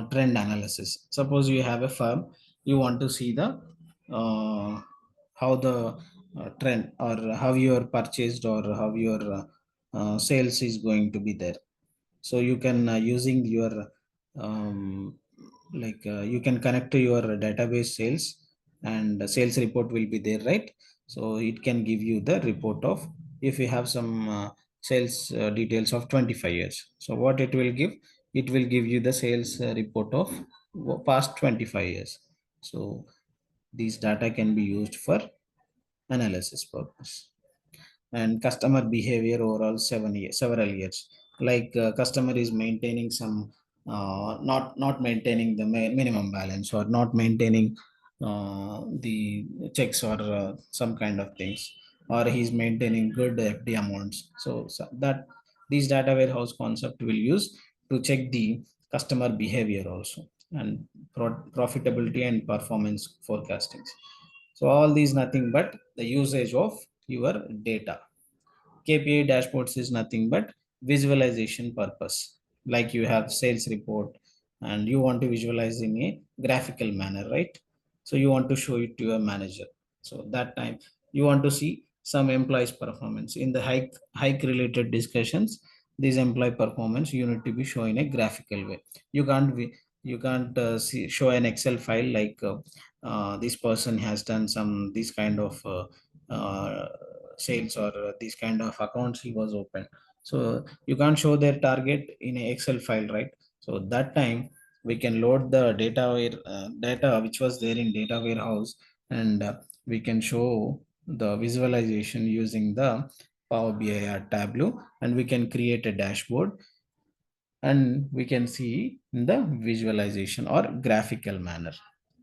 trend analysis. Suppose you have a firm, you want to see the how the trend, or how your purchased, or how your sales is going to be there. So you can using your you can connect to your database sales, and the sales report will be there, right? So it can give you the report of, if you have some sales details of 25 years, so what it will give, it will give you the sales report of past 25 years. So these data can be used for analysis purpose. And customer behavior overall 7 years, several years, like customer is maintaining some not maintaining the minimum balance, or not maintaining the checks, or some kind of things, or he's maintaining good FD amounts. So that these data warehouse concept will use to check the customer behavior also, and profitability and performance forecasting. So all these nothing but the usage of your data. KPI dashboards is nothing but visualization purpose. Like you have sales report and you want to visualize in a graphical manner, right? So you want to show it to your manager. So that time you want to see some employees performance in the hike related discussions. This employee performance you need to be shown in a graphical way. You can't show an Excel file like this person has done some this kind of sales, or these kind of accounts he was open. So you can't show their target in a Excel file, right? So that time we can load the data which was there in data warehouse, and we can show the visualization using the Power BI or Tableau, and we can create a dashboard, and we can see in the visualization or graphical manner.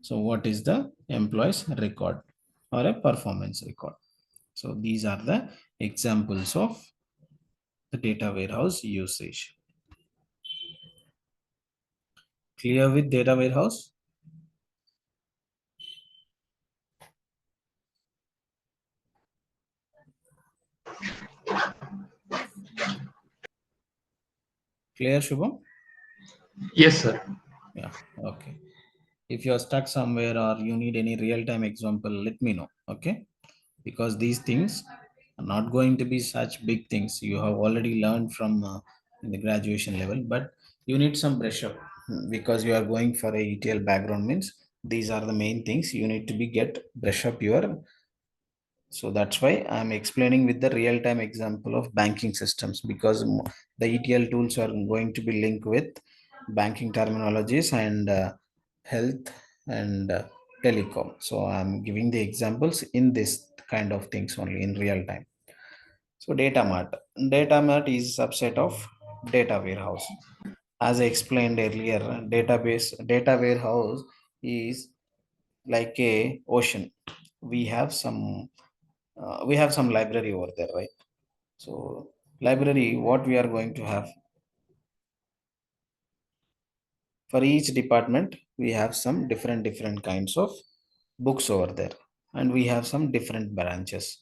So what is the employees record or a performance record? So these are the examples of the data warehouse usage. Clear with data warehouse? Clear, Shubham? Yes, sir. Yeah, okay. If you're stuck somewhere or you need any real-time example, let me know, okay? Because these things are not going to be such big things. You have already learned from in the graduation level, but you need some brush up, because you are going for a ETL background means these are the main things you need to be get brush up your. So that's why I'm explaining with the real-time example of banking systems, because the ETL tools are going to be linked with banking terminologies and health and telecom. So I'm giving the examples in this kind of things only in real time. So data mart. Data mart is subset of data warehouse. As I explained earlier, data warehouse is like a ocean. We have some library over there, right? So library, what we are going to have, for each department we have some different kinds of books over there, and we have some different branches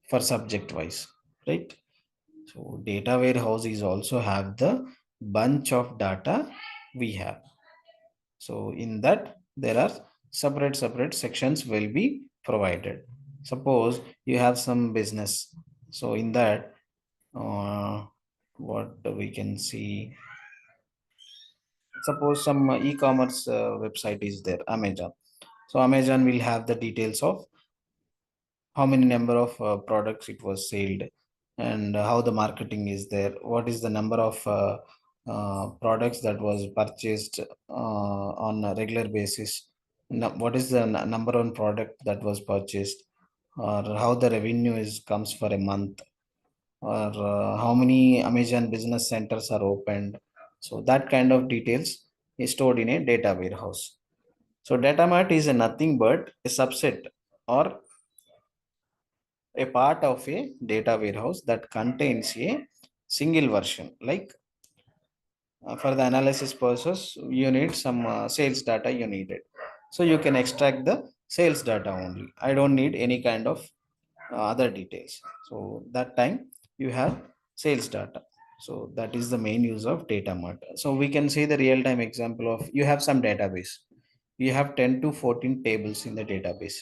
for subject wise, right? So data warehouse is also have the bunch of data we have. So in that there are separate sections will be provided. Suppose you have some business, so in that what we can see, suppose some e-commerce website is there, Amazon. So Amazon will have the details of how many number of products it was sold, and how the marketing is there, what is the number of products that was purchased on a regular basis, what is the number one product that was purchased, or how the revenue is comes for a month, or how many Amazon business centers are opened. So that kind of details is stored in a data warehouse. So data mart is a nothing but a subset or a part of a data warehouse that contains a single version. Like for the analysis purposes, you need some sales data you needed. So you can extract the sales data only. I don't need any kind of other details. So that time you have sales data. So that is the main use of data mart. So we can see the real time example of, you have some database, you have 10 to 14 tables in the database,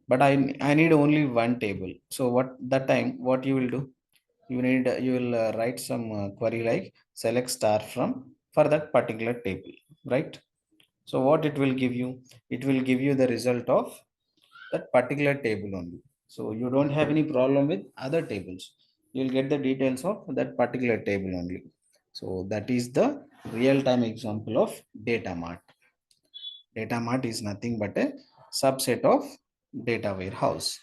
but I need only one table. So what that time what you will do, you will write some query like select star from for that particular table, right? So what it will give you, it will give you the result of that particular table only. So you don't have any problem with other tables. You'll get the details of that particular table only. So that is the real-time example of data mart. Data mart is nothing but a subset of data warehouse.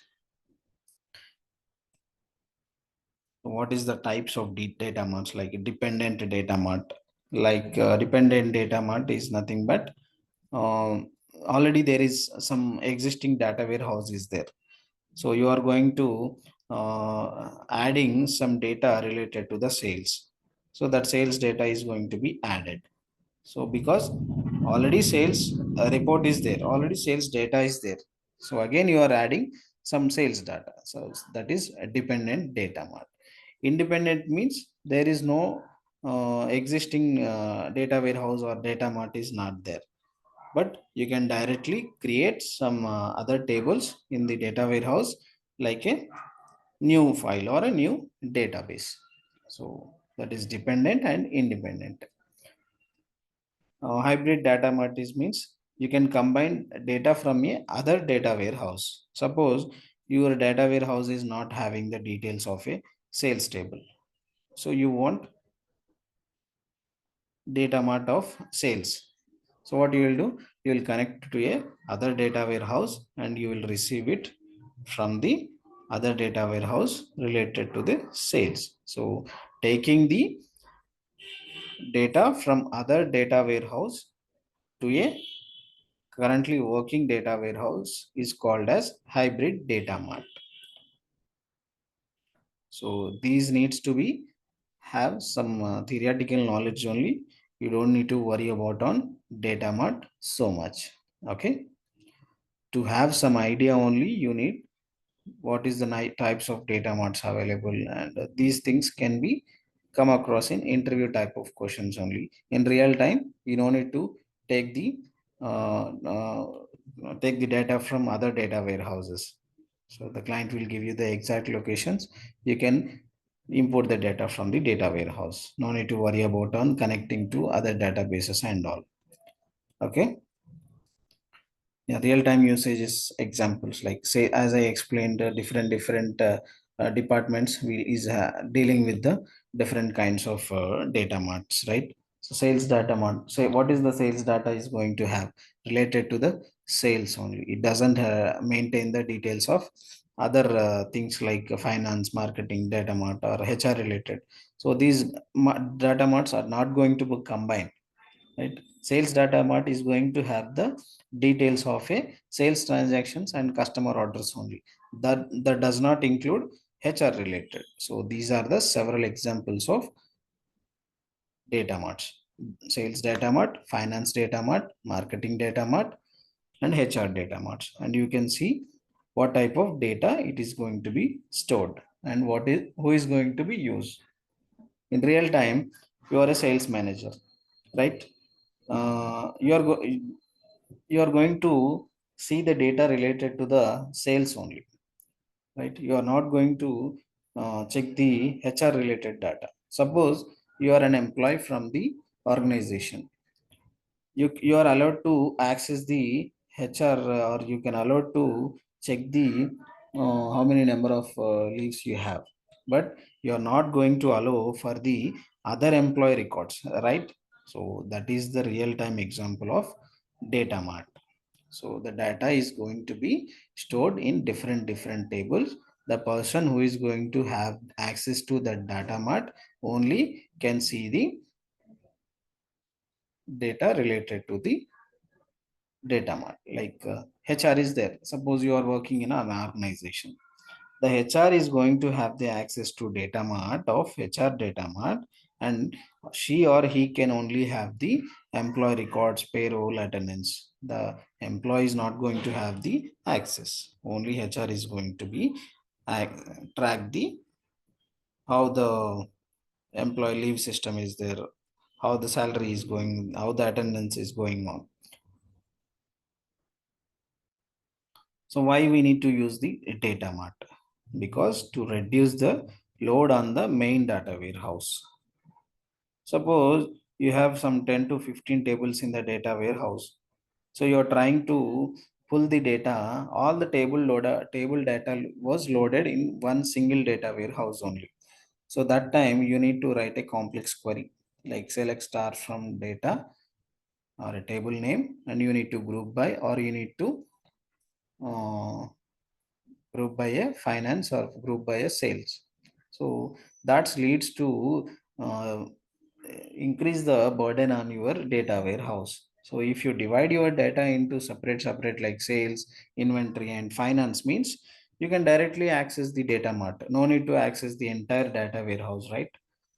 What is the types of data marts? Like dependent data mart, like dependent data mart is nothing but already there is some existing data warehouse is there. So you are going to adding some data related to the sales. So that sales data is going to be added. So because already sales report is there, already sales data is there. So again you are adding some sales data. So that is a dependent data mart. Independent means there is no existing data warehouse or data mart is not there, but you can directly create some other tables in the data warehouse, like a new file or a new database. So that is dependent and independent. Hybrid data mart is means you can combine data from a other data warehouse. Suppose your data warehouse is not having the details of a sales table, so you want data mart of sales. So what you will do, you will connect to a other data warehouse and you will receive it from the other data warehouse related to the sales. So taking the data from other data warehouse to a currently working data warehouse is called as hybrid data mart. So these needs to be have some theoretical knowledge only. You don't need to worry about on data mart so much. Okay. To have some idea only, you need what is the types of data marts available, and these things can be come across in interview type of questions only. In real time, you don't need to take the uh, uh, take the data from other data warehouses. So the client will give you the exact locations. You can import the data from the data warehouse. No need to worry about on connecting to other databases and all. Okay. Yeah, real-time usages examples, like say as I explained, different departments is dealing with the different kinds of data marts, right? So sales data mart, say what is the sales data is going to have related to the sales only. It doesn't maintain the details of other things like finance, marketing data mart or HR related. So these data marts are not going to be combined, right? Sales data mart is going to have the details of a sales transactions and customer orders only. That does not include HR related. So these are the several examples of data marts: sales data mart, finance data mart, marketing data mart, and HR data marts. And you can see what type of data it is going to be stored and what is who is going to be used. In real time, you are a sales manager, right? You are going to see the data related to the sales only, right? You are not going to check the HR related data. Suppose you are an employee from the organization. You are allowed to access the HR, or you can allowed to check the how many number of leaves you have, but you are not going to allow for the other employee records, right? So that is the real time example of data mart. So the data is going to be stored in different tables. The person who is going to have access to the data mart only can see the data related to the data mart. Like HR is there. Suppose you are working in an organization. The HR is going to have the access to data mart of HR data mart, and she or he can only have the employee records, payroll, attendance. The employee is not going to have the access. Only HR is going to be uh, track the how the employee leave system is there, how the salary is going, how the attendance is going on. So why we need to use the data mart? Because to reduce the load on the main data warehouse. Suppose you have some 10 to 15 tables in the data warehouse. So you're trying to pull the data, all the table data was loaded in one single data warehouse only. So that time you need to write a complex query like select star from data or a table name, and you need to group by, or you need to uh, group by a finance or group by a sales. So that leads to uh, increase the burden on your data warehouse. So if you divide your data into separate like sales, inventory and finance means, you can directly access the data mart. No need to access the entire data warehouse, right?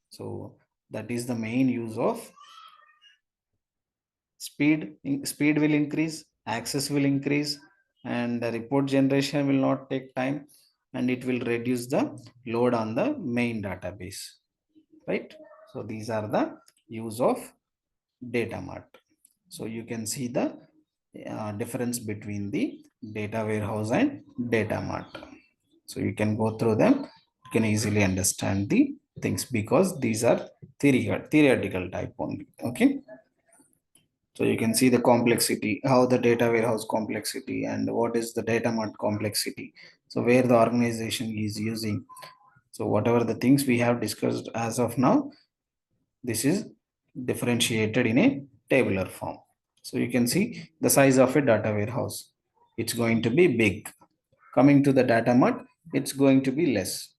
So that is the main use of speed will increase, access will increase, and the report generation will not take time, and it will reduce the load on the main database, right? So these are the use of data mart. So you can see the difference between the data warehouse and data mart. So you can go through them, you can easily understand the things, because these are theoretical type only. Okay, so you can see the complexity, how the data warehouse complexity and what is the data mart complexity. So where the organization is using. So whatever the things we have discussed as of now, this is differentiated in a tabular form. So you can see the size of a data warehouse. It's going to be big. Coming to the data mart, it's going to be less.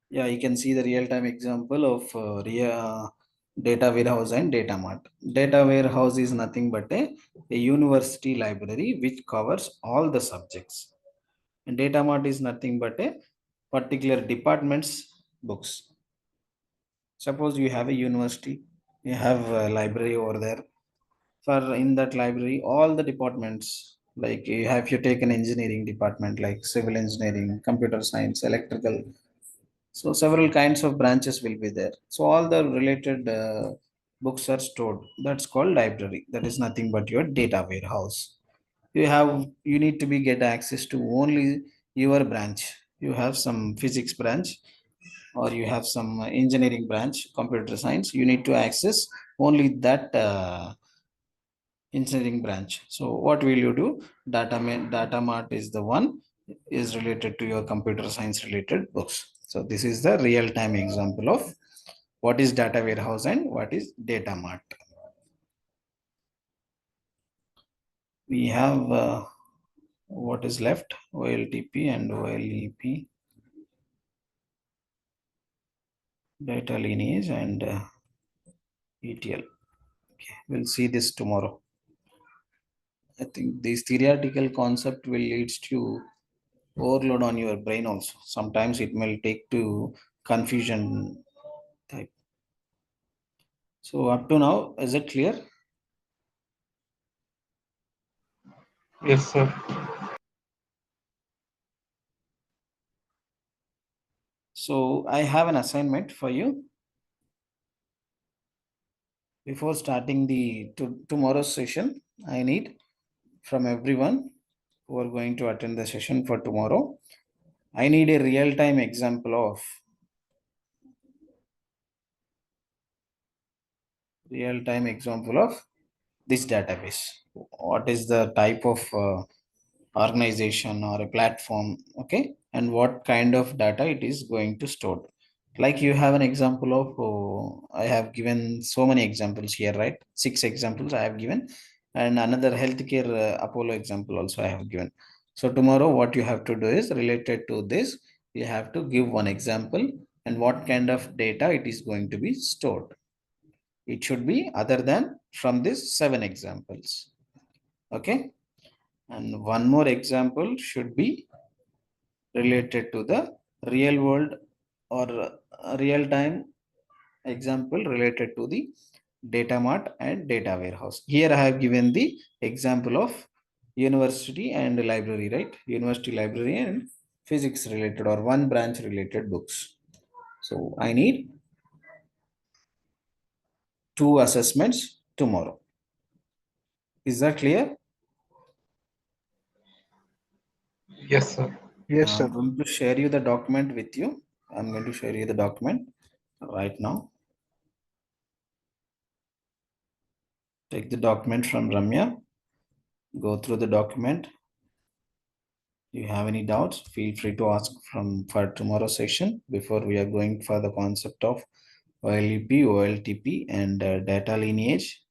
Yeah, you can see the real-time example of data warehouse and data mart. Data warehouse is nothing but a university library which covers all the subjects. And data mart is nothing but a particular department's books. Suppose you have a university, you have a library over there. For in that library, all the departments, like you have, you take an engineering department like civil engineering, computer science, electrical, so several kinds of branches will be there. So all the related books are stored. That's called library. That is nothing but your data warehouse. You need to be get access to only your branch. You have some physics branch, or you have some engineering branch, computer science. You need to access only that engineering branch. So what will you do? Data mart is the one is related to your computer science related books. So this is the real time example of what is data warehouse and what is data mart. We have what is left, OLTP and OLEP, data lineage and ETL. Okay, we'll see this tomorrow. I think this theoretical concept will lead to overload on your brain also. Sometimes it may take to confusion type. So up to now, is it clear? Yes, sir. So I have an assignment for you. Before starting the tomorrow's session, I need from everyone who are going to attend the session for tomorrow, I need a real-time example of this database. What is the type of organization or a platform, okay, and what kind of data it is going to store. Like you have an example of, I have given so many examples here, right? 6 examples I have given, and another healthcare Apollo example also I have given. So tomorrow what you have to do is related to this, you have to give one example and what kind of data it is going to be stored. It should be other than from these 7 examples. Okay. And one more example should be related to the real world or real time example related to the data mart and data warehouse. Here I have given the example of university and library, right? University library and physics related or one branch related books. So I need 2 assessments tomorrow. Is that clear? Yes, sir. Yes, I'm sir. going to share you the document with you. I'm going to share you the document right now. Take the document from Ramya, go through the document. You have any doubts, feel free to ask for tomorrow's session before we are going for the concept of OLEP, OLTP, and data lineage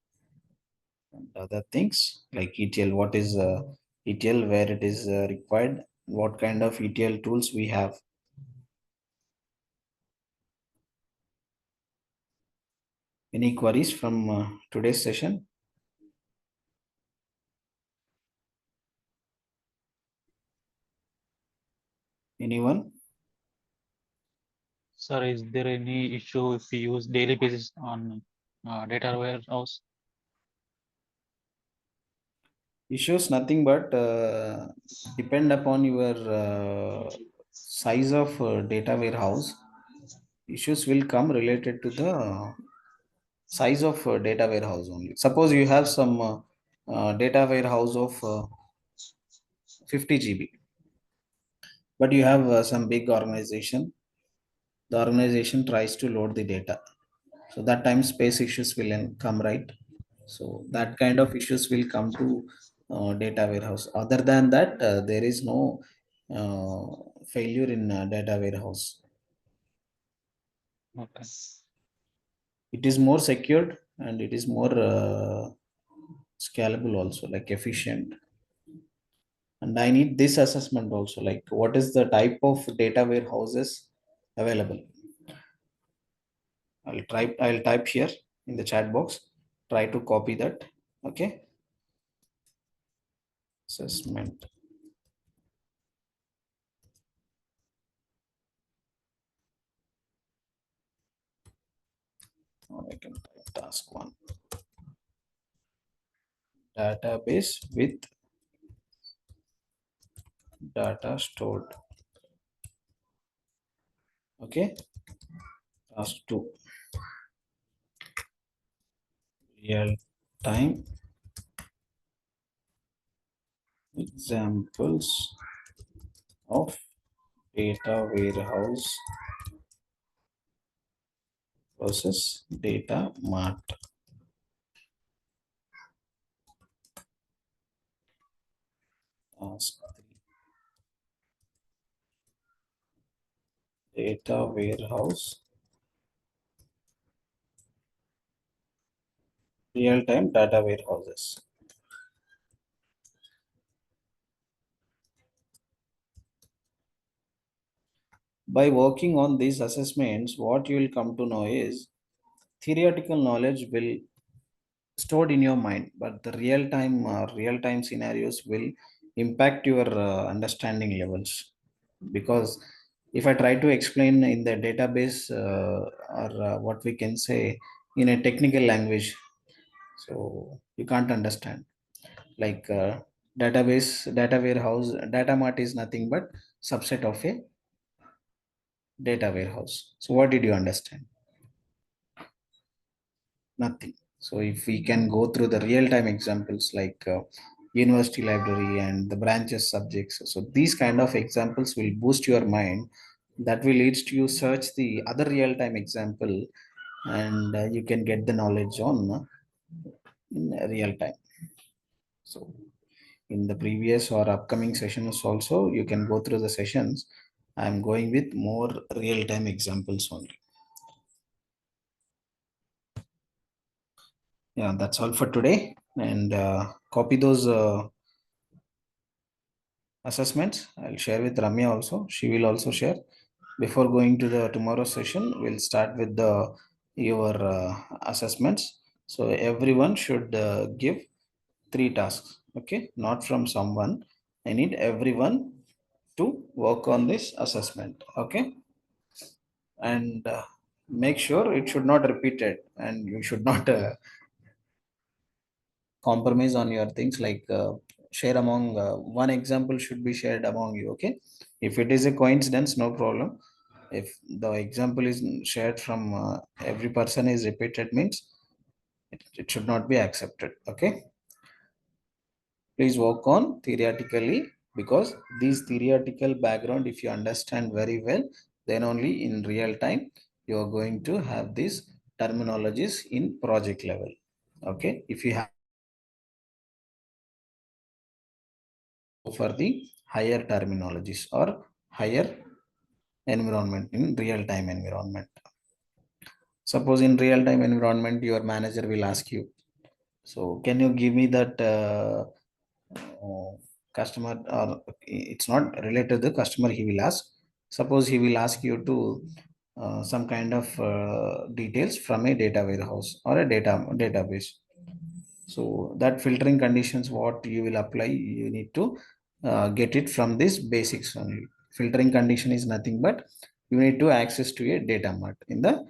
and other things like ETL. What is ETL, where it is required, what kind of ETL tools we have. Any queries from today's session? Anyone? Sir, is there any issue if we use daily basis on data warehouse? Issues nothing but depend upon your size of data warehouse. Issues will come related to the size of data warehouse only. Suppose you have some data warehouse of 50 GB, but you have some big organization. The organization tries to load the data. So that time space issues will come, right? So that kind of issues will come to data warehouse. Other than that, there is no failure in data warehouse. Okay. It is more secured and it is more scalable also, like efficient. And I need this assessment also, like what is the type of data warehouses available. I'll type here in the chat box. Try to copy that. Okay. Assessment. Or I can type task one. Database with data stored. Okay. Task two. Real time examples of data warehouse versus data mart. Task three. Data warehouse, real-time data warehouses. By working on these assessments, what you will come to know is theoretical knowledge will stored in your mind, but the real-time scenarios will impact your understanding levels. Because if I try to explain in the database or what we can say in a technical language, so you can't understand. Like data warehouse, data mart is nothing but subset of a data warehouse. So what did you understand? Nothing. So if we can go through the real-time examples like university library and the branches subjects, so these kind of examples will boost your mind. That will lead to you search the other real-time example, and you can get the knowledge on in real time. So in the previous or upcoming sessions also, you can go through the sessions. I'm going with more real-time examples only. Yeah, that's all for today. And copy those assessments. I'll share with Ramya also. She will also share. Before going to the tomorrow session, we'll start with the your assessments. So everyone should give 3 tasks. Okay, not from someone. I need everyone to work on this assessment. Okay, and make sure it should not repeat it, and you should not compromise on your things like share among one example should be shared among you. Okay, if it is a coincidence, no problem. If the example is shared from every person is repeated means it should not be accepted. Okay, please work on theoretically, because these theoretical background if you understand very well, then only in real time you are going to have these terminologies in project level. Okay, if you have for the higher terminologies or higher environment in real time environment. Suppose in real time environment, your manager will ask you, so can you give me that customer, or it's not related to the customer, he will ask. Suppose he will ask you to some kind of details from a data warehouse or a database. So that filtering conditions, what you will apply, you need to get it from this basics only. Filtering condition is nothing but you need to access to a data mart in the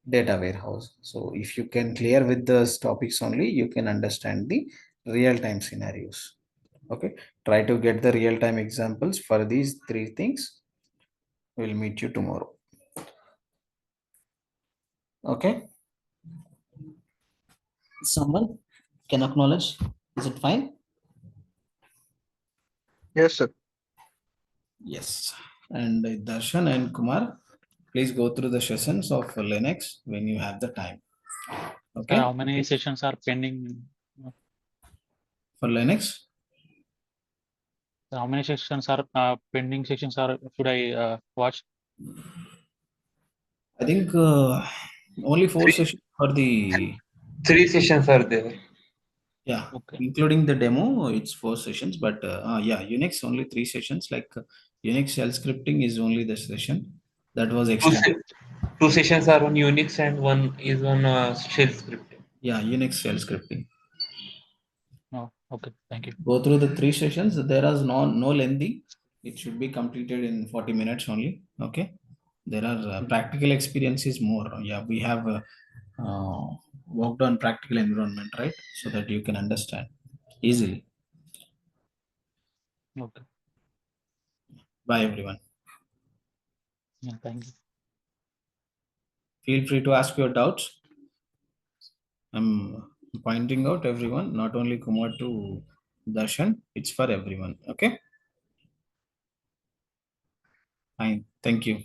data warehouse. So if you can clear with those topics only, you can understand the real time scenarios. Okay, try to get the real time examples for these three things. We'll meet you tomorrow. Okay, someone can acknowledge, is it fine? Yes, sir. Yes. And Darshan and Kumar, please go through the sessions of Linux when you have the time. Sir, how Okay. many sessions are pending? For Linux, How many sessions are pending sessions are should I watch? I think only four Three, sessions for the, three sessions are there. yeah, Okay. including the demo, it's four sessions. But yeah, Unix only three sessions. Like Unix shell scripting is only the session that was Two, extended. se- two sessions are on Unix and one is on shell scripting. Yeah, Unix shell scripting. Oh, okay. Thank you. Go through the three sessions. There is no lengthy. It should be completed in 40 minutes only. Okay. There are practical experiences more. Yeah, we have uh, worked on practical environment, right? So that you can understand easily. Okay. Bye, everyone. Yeah, thank you. Feel free to ask your doubts. I'm pointing out everyone, not only Kumar to Darshan. It's for everyone. Okay. Fine. Thank you.